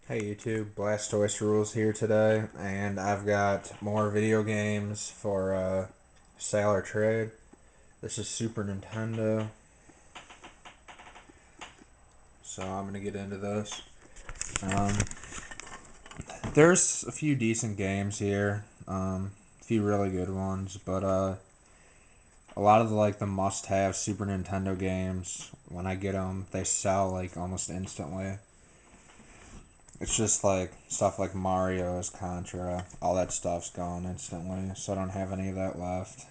Hey YouTube, Blastoise Rules here today, and I've got more video games for sale or trade. This is Super Nintendo, so I'm gonna get into this. Um, there's a few decent games here, a few really good ones, but a lot of the must-have Super Nintendo games, when I get them, they sell like almost instantly. It's just like stuff like Mario's, Contra, all that stuff's gone instantly, so I don't have any of that left.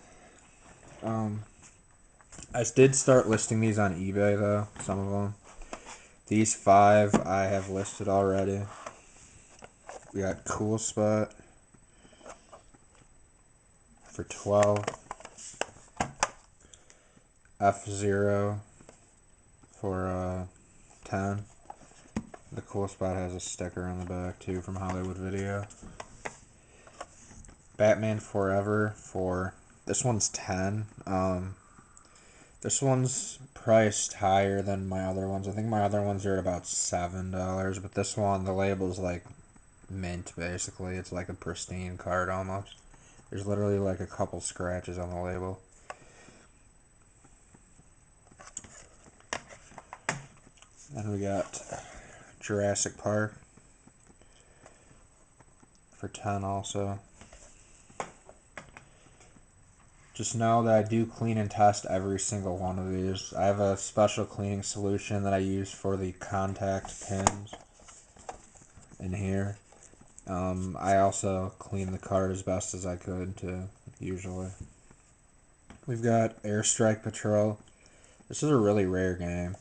Um, I did start listing these on eBay though, some of them. These five I have listed already. We got Cool Spot for 12, F-Zero for 10. The Cool Spot has a sticker on the back too from Hollywood Video. Batman Forever for this one's 10. This one's priced higher than my other ones. I think my other ones are at about $7, but this one, the label's like mint basically. It's like a pristine card almost. There's literally like a couple scratches on the label. Then we got Jurassic Park for 10 also. Just know that I do clean and test every single one of these. I have a special cleaning solution that I use for the contact pins in here. I also clean the card as best as I could too, usually. We've got Airstrike Patrol. This is a really rare game.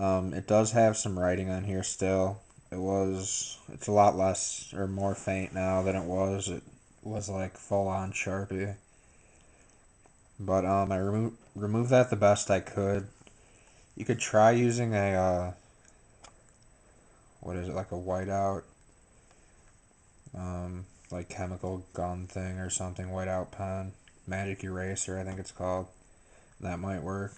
It does have some writing on here still. It's a lot less or more faint now than it was. It was like full on Sharpie. But I removed that the best I could. You could try using a what is it, like a whiteout, like chemical gun thing or something, whiteout pen, magic eraser I think it's called. That might work.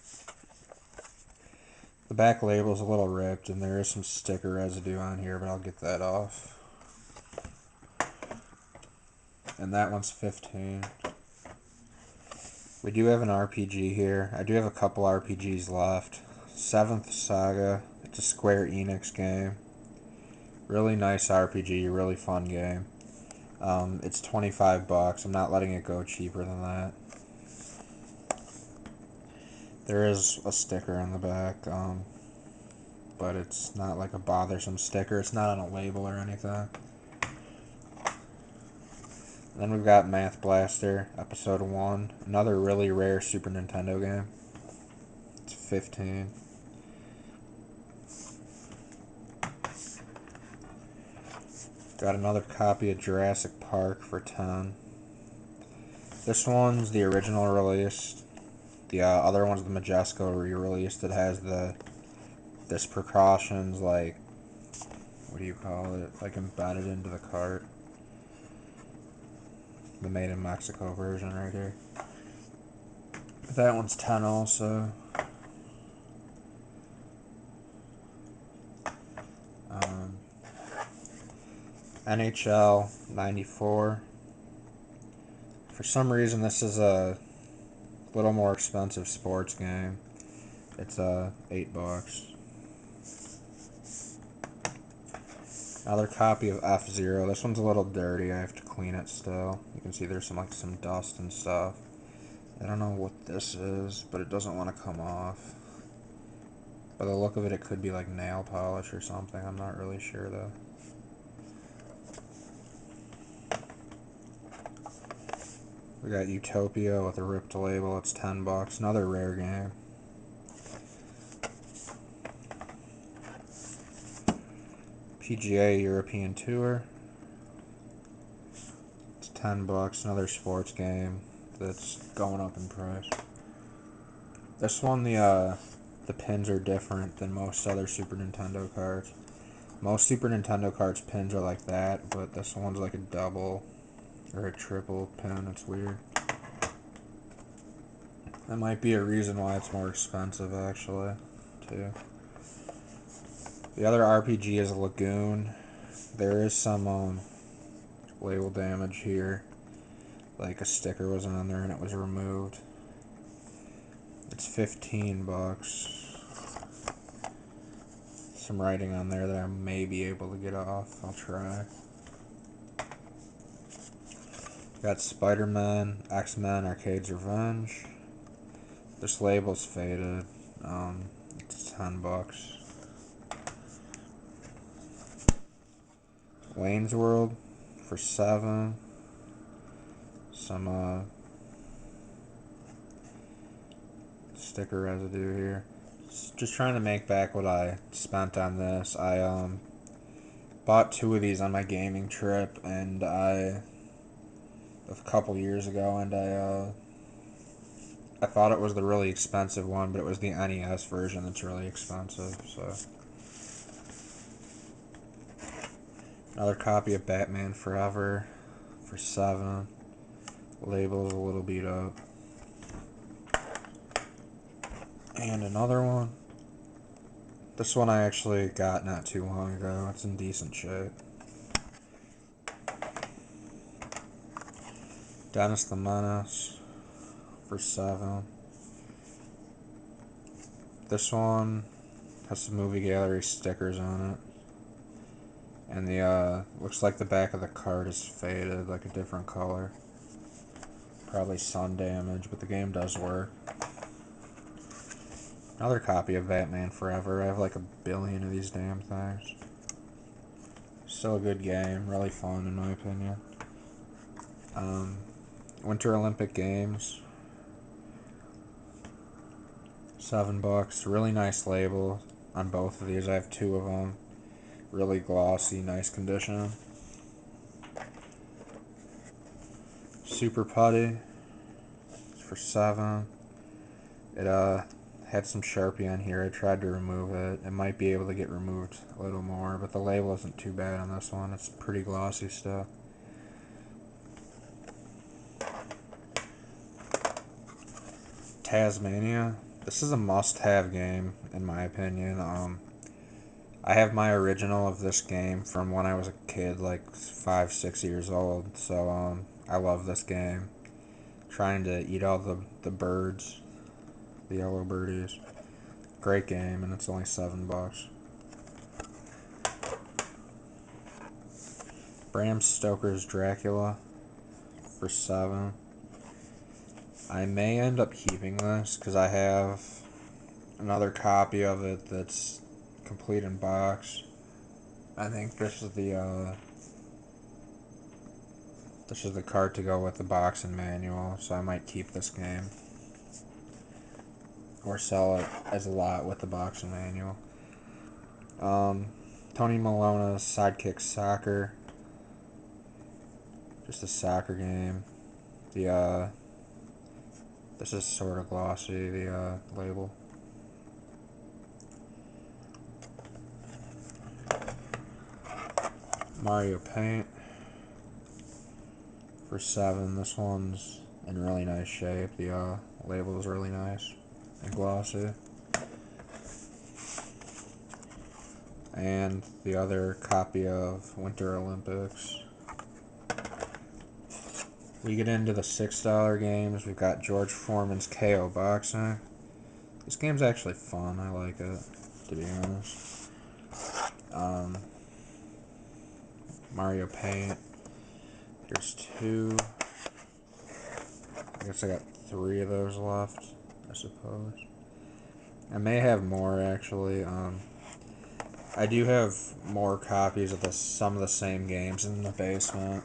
The back label's a little ripped and there is some sticker residue on here, but I'll get that off. And that one's 15. We do have an RPG here. I do have a couple RPGs left. Seventh Saga. It's a Square Enix game. Really nice RPG, really fun game. It's 25 bucks. I'm not letting it go cheaper than that. There is a sticker on the back, but it's not like a bothersome sticker. It's not on a label or anything. Then we've got Math Blaster, Episode 1. Another really rare Super Nintendo game. It's 15. Got another copy of Jurassic Park for 10. This one's the original release. The other one's the Majesco re-release that has this precautions, like, what do you call it? Like embedded into the cart. The made in Mexico version right here. That one's 10 also. Um, NHL 94. For some reason, this is a little more expensive sports game. It's $8. Another copy of F-Zero. This one's a little dirty. I have to clean it still. You can see there's some dust and stuff. I don't know what this is, but it doesn't want to come off. By the look of it, it could be like nail polish or something. I'm not really sure though. We got Utopia with a ripped label. It's 10 bucks. Another rare game. PGA European Tour. It's 10 bucks. Another sports game that's going up in price. This one, the pins are different than most other Super Nintendo cards. Most Super Nintendo cards pins are like that, but this one's like a double or a triple pin. It's weird. That might be a reason why it's more expensive, actually, too. The other RPG is Lagoon. There is some label damage here. Like a sticker was on there and it was removed. It's $15. Some writing on there that I may be able to get off. I'll try. Got Spider-Man, X-Men, Arcade's Revenge. This label's faded. It's $10. Wayne's World for $7. Some sticker residue here. Just trying to make back what I spent on this. I bought 2 of these on my gaming trip, and a couple years ago, and I thought it was the really expensive one, but it was the NES version that's really expensive. So another copy of Batman Forever for $7. Label's a little beat up. And another one. This one I actually got not too long ago. It's in decent shape. Dennis the Menace for $7. This one has some movie gallery stickers on it. And the looks like the back of the card is faded, like a different color. Probably sun damage, but the game does work. Another copy of Batman Forever. I have like 1 billion of these damn things. Still a good game, really fun in my opinion. Winter Olympic Games, $7. Really nice label on both of these. I have 2 of them. Really glossy, nice condition. Super Putty for $7. It had some Sharpie on here. I tried to remove it. It might be able to get removed a little more, but the label isn't too bad on this one. It's pretty glossy still. Tasmania. This is a must-have game in my opinion. I have my original of this game from when I was a kid, like 5, 6 years old. So I love this game. Trying to eat all the birds, the yellow birdies. Great game, and it's only $7. Bram Stoker's Dracula for $7. I may end up keeping this because I have another copy of it that's complete in box. I think this is the card to go with the box and manual, so I might keep this game or sell it as a lot with the box and manual. Tony Malona's Sidekick Soccer, just a soccer game. This is sort of glossy, the label. Mario Paint for $7. This one's in really nice shape. The label is really nice and glossy. And the other copy of Winter Olympics. We get into the $6 games. We've got George Foreman's KO Boxing. This game's actually fun. I like it, to be honest. Mario Paint. Here's 2. I guess I got 3 of those left, I suppose. I may have more, actually. I do have more copies of some of the same games in the basement.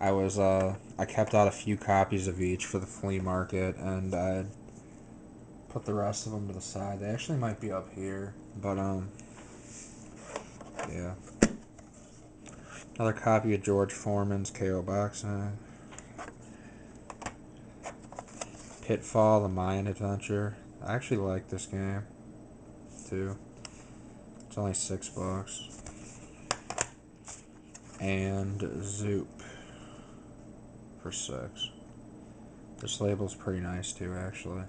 I kept out a few copies of each for the flea market, and I put the rest of them to the side. They actually might be up here, but yeah. Another copy of George Foreman's KO Boxing. Pitfall: The Mayan Adventure. I actually like this game, too. It's only $6. And Zoop for $6. This label's pretty nice too, actually.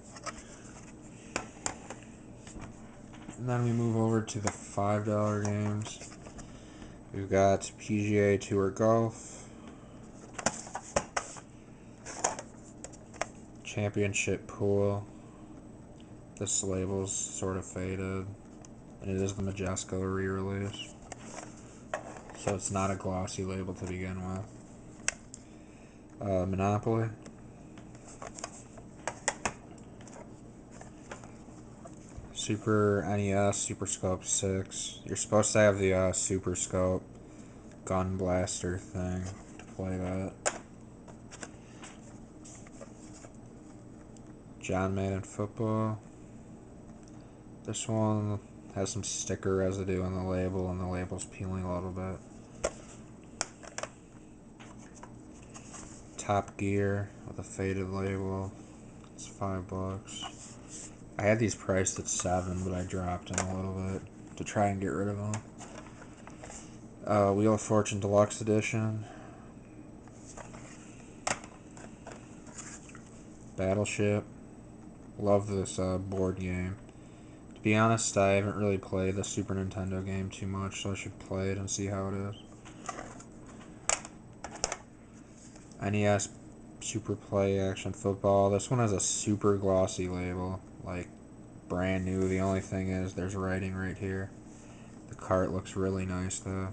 And then we move over to the $5 games. We've got PGA Tour Golf, Championship Pool. This label's sort of faded, and it is the Majesco re-release, so it's not a glossy label to begin with. Monopoly, Super NES, Super Scope 6. You're supposed to have the Super Scope gun blaster thing to play that. John Madden Football. This one has some sticker residue on the label, and the label's peeling a little bit. Top Gear with a faded label. It's $5. I had these priced at $7, but I dropped them a little bit to try and get rid of them. Wheel of Fortune Deluxe Edition. Battleship. Love this board game. To be honest, I haven't really played the Super Nintendo game too much, so I should play it and see how it is. NES Super Play Action Football. This one has a super glossy label, like brand new. The only thing is there's writing right here. The cart looks really nice though.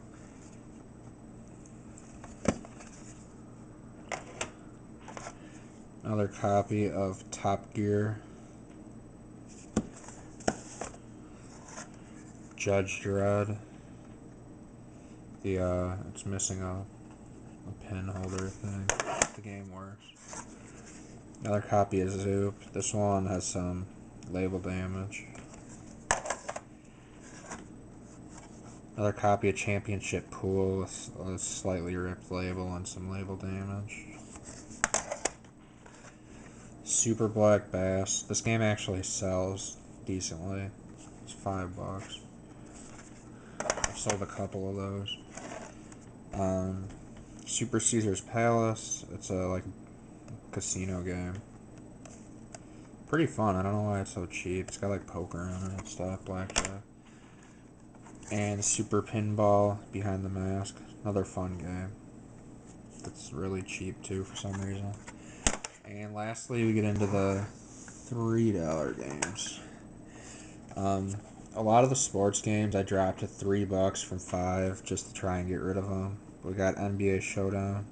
Another copy of Top Gear. Judge Dredd. It's missing a pin holder thing. The game works. Another copy of Zoop. This one has some label damage. Another copy of Championship Pool with a slightly ripped label and some label damage. Super Black Bass. This game actually sells decently. It's $5. I've sold a couple of those. Super Caesar's Palace. It's a casino game. Pretty fun. I don't know why it's so cheap. It's got like poker in it and stuff, blackjack. And Super Pinball Behind the Mask. Another fun game. It's really cheap too for some reason. And lastly, we get into the $3 games. A lot of the sports games I dropped to $3 from $5 just to try and get rid of them. We got NBA Showdown,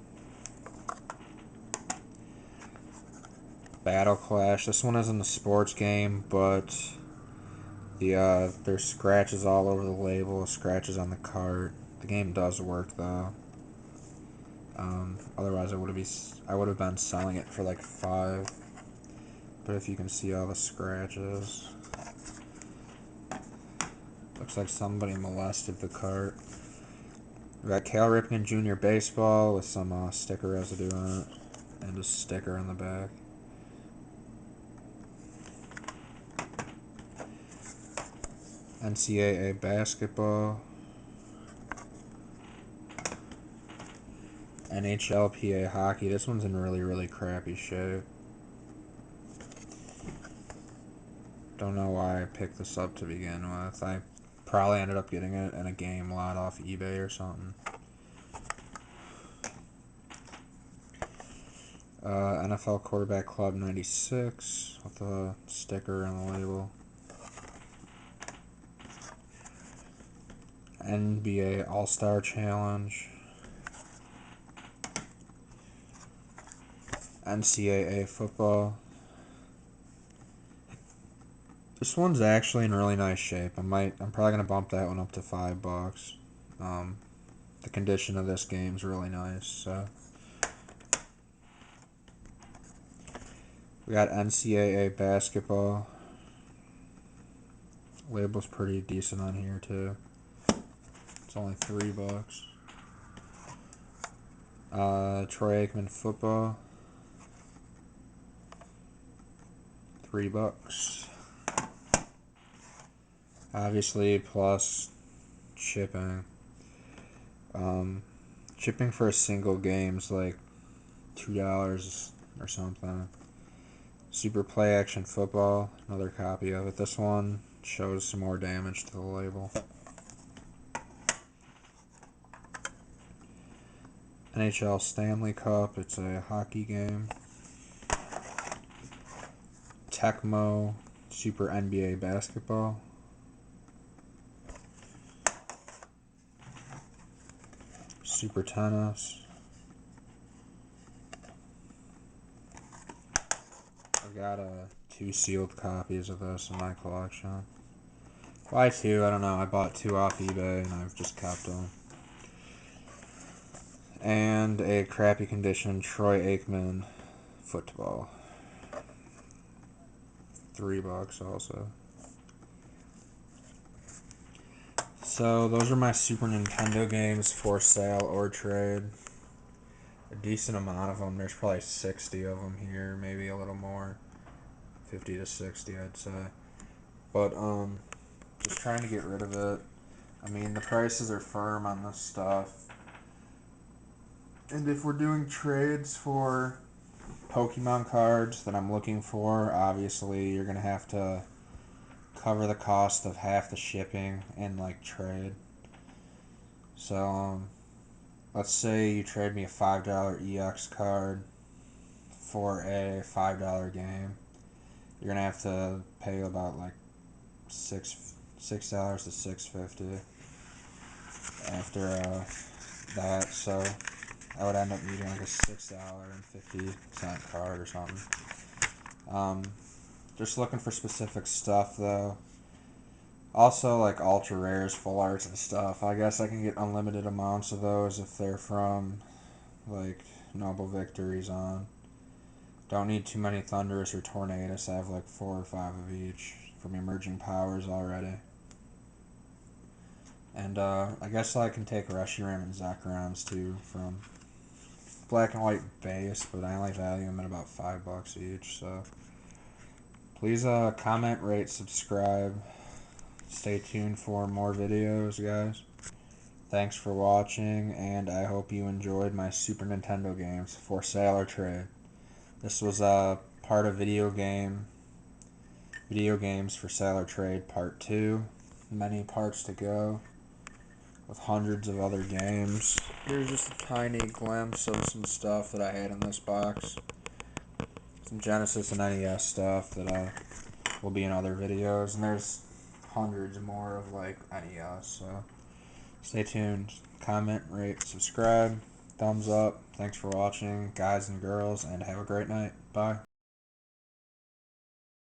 Battle Clash. This one isn't a sports game, but there's scratches all over the label, scratches on the cart. The game does work though. Otherwise, I would have been selling it for like $5. But if you can see all the scratches, looks like somebody molested the cart. We got Cal Ripken Jr. Baseball with some sticker residue on it, and a sticker on the back. NCAA Basketball. NHLPA Hockey. This one's in really, really crappy shape. Don't know why I picked this up to begin with. I probably ended up getting it in a game lot off eBay or something. NFL Quarterback Club 96 with a sticker on the label. NBA All-Star Challenge. NCAA Football. This one's actually in really nice shape. I'm probably gonna bump that one up to $5. The condition of this game's really nice. So we got NCAA Basketball. Label's pretty decent on here too. It's only $3. Troy Aikman Football. $3. Obviously, plus shipping. Shipping for a single game's like $2 or something. Super Play Action Football, another copy of it. This one shows some more damage to the label. NHL Stanley Cup. It's a hockey game. Tecmo Super NBA Basketball. Super Tennis. I've got 2 sealed copies of this in my collection. Why 2? I don't know. I bought 2 off eBay and I've just kept them. And a crappy condition Troy Aikman football. $3 also. So those are my Super Nintendo games for sale or trade. A decent amount of them. There's probably 60 of them here, maybe a little more. 50 to 60, I'd say. But just trying to get rid of it. I mean, the prices are firm on this stuff. And if we're doing trades for Pokemon cards that I'm looking for, obviously you're gonna have to cover the cost of half the shipping and like trade. So let's say you trade me a $5 EX card for a $5 game. You're gonna have to pay about like $6 to $6.50 after that. So I would end up needing like a $6.50 card or something. Just looking for specific stuff though. Also, like ultra rares, full arts, and stuff. I guess I can get unlimited amounts of those if they're from like Noble Victories on. Don't need too many Thunderous or Tornadus. I have like 4 or 5 of each from Emerging Powers already. And I guess I can take Reshiram and Zekrons too from Black and White base, but I only value them at about $5 each. So please comment, rate, subscribe. Stay tuned for more videos, guys. Thanks for watching, and I hope you enjoyed my Super Nintendo games for sale or trade. This was part of video games for sale or trade part 2. Many parts to go with hundreds of other games. Here's just a tiny glimpse of some stuff that I had in this box. Some Genesis and NES stuff that will be in other videos, and there's hundreds more of like NES. So stay tuned. Comment, rate, subscribe, thumbs up. Thanks for watching, guys and girls, and have a great night. Bye.